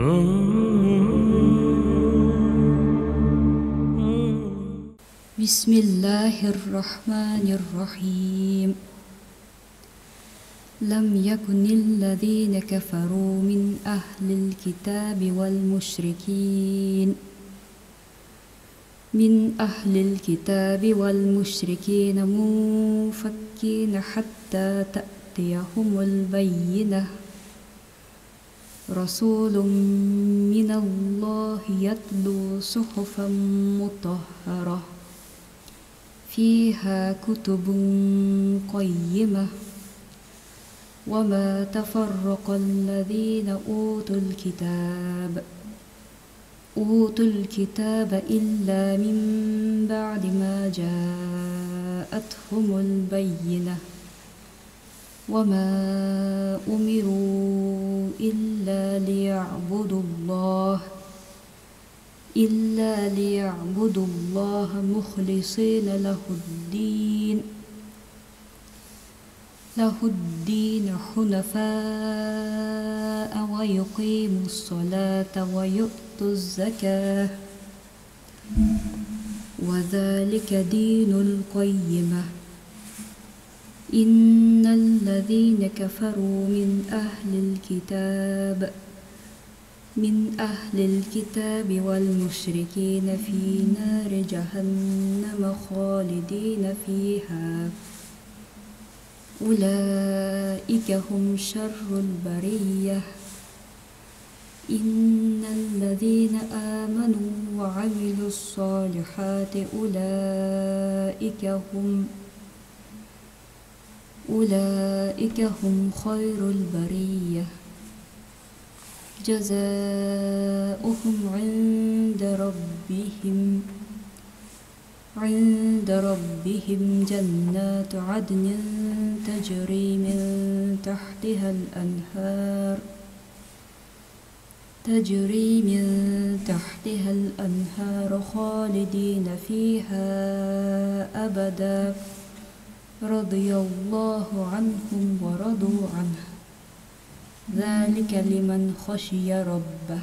بسم الله الرحمن الرحيم. لم يكن الذين كفروا من أهل الكتاب والمشركين منفكين حتى تأتيهم البينة. رسول من الله يتلو صحفا مطهرة فيها كتب قيمة. وما تفرق الذين أوتوا الكتاب إلا من بعد ما جاءتهم البينة. وما أمروا إلا ليعبدوا الله مخلصين له الدين حنفاء ويقيموا الصلاة ويؤتوا الزكاة وذلك دين القيمة. إن الذين كفروا من أهل الكتاب والمشركين في نار جهنم خالدين فيها أولئك هم شر البرية. إن الذين آمنوا وعملوا الصالحات أولئك هم خير البرية. جزاؤهم عند ربهم جنات عدن تجري من تحتها الأنهار خالدين فيها أبدا. رضي الله عنهم ورضوا عنه ذلك لمن خشي ربه.